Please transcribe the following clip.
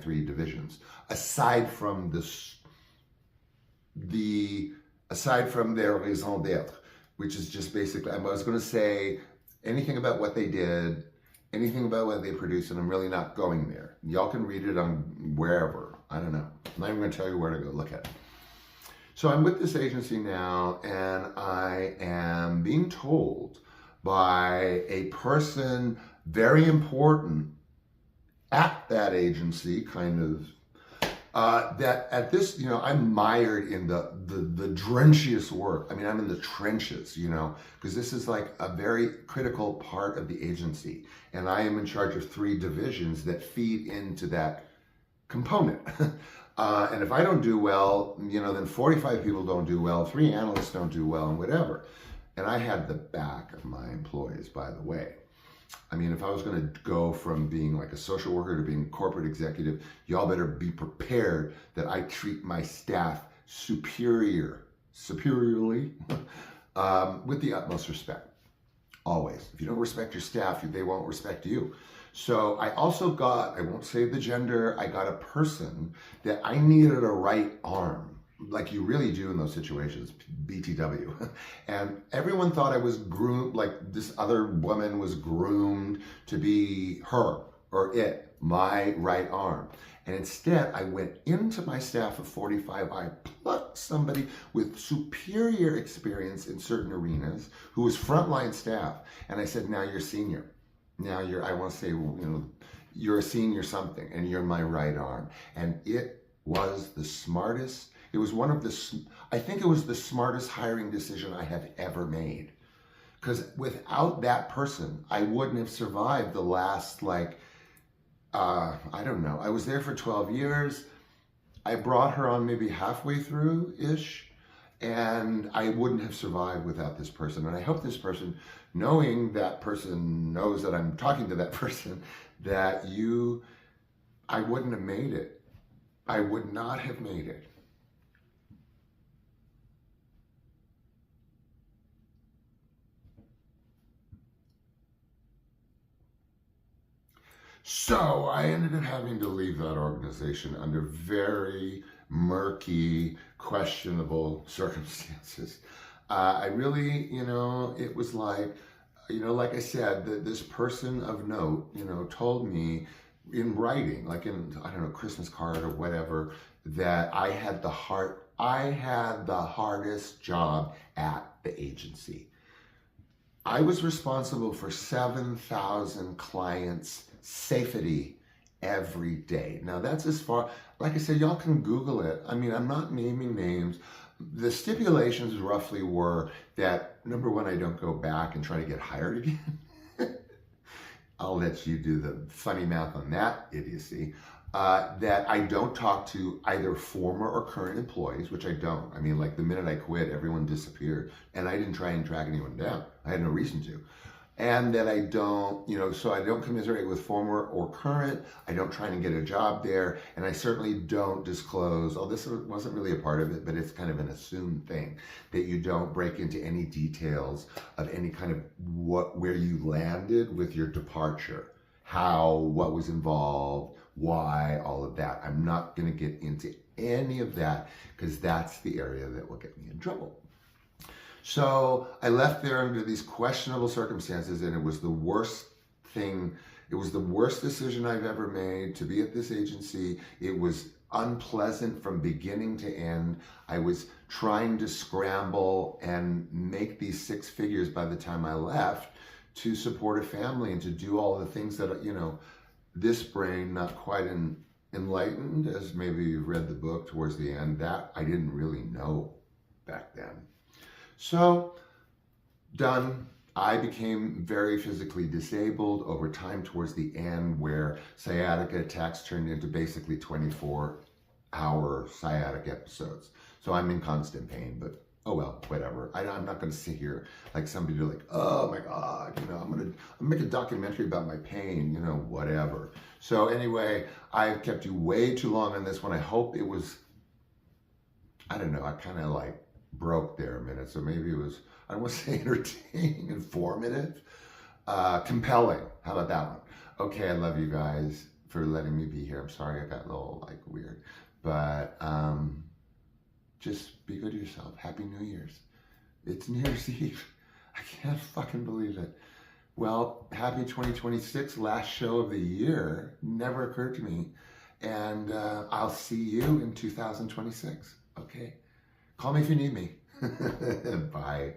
3 divisions, aside from their raison d'etre, which is just basically, I was going to say anything about what they did, anything about what they produced, and I'm really not going there. Y'all can read it on wherever. I don't know. I'm not even going to tell you where to go look at it. So I'm with this agency now, and I am being told by a person very important at that agency, kind of, that at this, you know, I'm mired in the drenchiest work. I mean, I'm in the trenches, you know, because this is like a very critical part of the agency. And I am in charge of 3 divisions that feed into that component. And if I don't do well, you know, then 45 people don't do well, 3 analysts don't do well, and whatever. And I had the back of my employees, by the way. I mean, if I was going to go from being like a social worker to being corporate executive, y'all better be prepared that I treat my staff superiorly, with the utmost respect. Always. If you don't respect your staff, they won't respect you. So I also got, I won't say the gender, I got a person that I needed a right arm, like you really do in those situations, BTW. And everyone thought I was groomed, like this other woman was groomed to be her or it, my right arm. And instead, I went into my staff of 45, I plucked somebody with superior experience in certain arenas who was frontline staff. And I said, now you're senior. Now you're, I want to say, you know, you're a senior something and you're my right arm. And it was the smartest, it was one of the, I think it was the smartest hiring decision I have ever made. Because without that person, I wouldn't have survived the last, like, I don't know. I was there for 12 years. I brought her on maybe halfway through-ish. And I wouldn't have survived without this person. And I hope this person, knowing that person knows that I'm talking to that person, that I wouldn't have made it. I would not have made it. So I ended up having to leave that organization under very murky, questionable circumstances. I really, you know, it was like, you know, like I said, this person of note, you know, told me in writing, like in, I don't know, Christmas card or whatever, that I had the hardest job at the agency. I was responsible for 7,000 clients' safety every day. Now that's as far, like I said, y'all can Google it. I mean, I'm not naming names. The stipulations roughly were that, number one, I don't go back and try to get hired again. I'll let you do the funny math on that idiocy. That I don't talk to either former or current employees, which I don't. I mean, like the minute I quit, everyone disappeared. And I didn't try and track anyone down. I had no reason to. And that I don't, you know, so I don't commiserate with former or current. I don't try and get a job there. And I certainly don't disclose, oh, this wasn't really a part of it, but it's kind of an assumed thing, that you don't break into any details of any kind of where you landed with your departure, how, what was involved, why, all of that. I'm not going to get into any of that because that's the area that will get me in trouble. So I left there under these questionable circumstances, and it was the worst thing. It was the worst decision I've ever made to be at this agency. It was unpleasant from beginning to end. I was trying to scramble and make these 6 figures by the time I left to support a family and to do all the things that, you know, this brain, not quite enlightened, as maybe you've read the book towards the end, that I didn't really know back then. So, done. I became very physically disabled over time towards the end, where sciatica attacks turned into basically 24-hour sciatic episodes. So I'm in constant pain, but oh well, whatever. I'm not going to sit here like somebody like, oh my God, you know, I'm going to make a documentary about my pain, you know, whatever. So anyway, I've kept you way too long on this one. I hope it was, I don't know, I kind of like broke there a minute. So maybe it was, I don't want to say entertaining, informative, compelling. How about that one? Okay, I love you guys. for letting me be here. I'm sorry I got a little like weird, but just be good to yourself. Happy New Year's. It's New Year's Eve. I can't fucking believe it. Well, happy 2026, last show of the year. Never occurred to me. And I'll see you in 2026. Okay? Call me if you need me. Bye.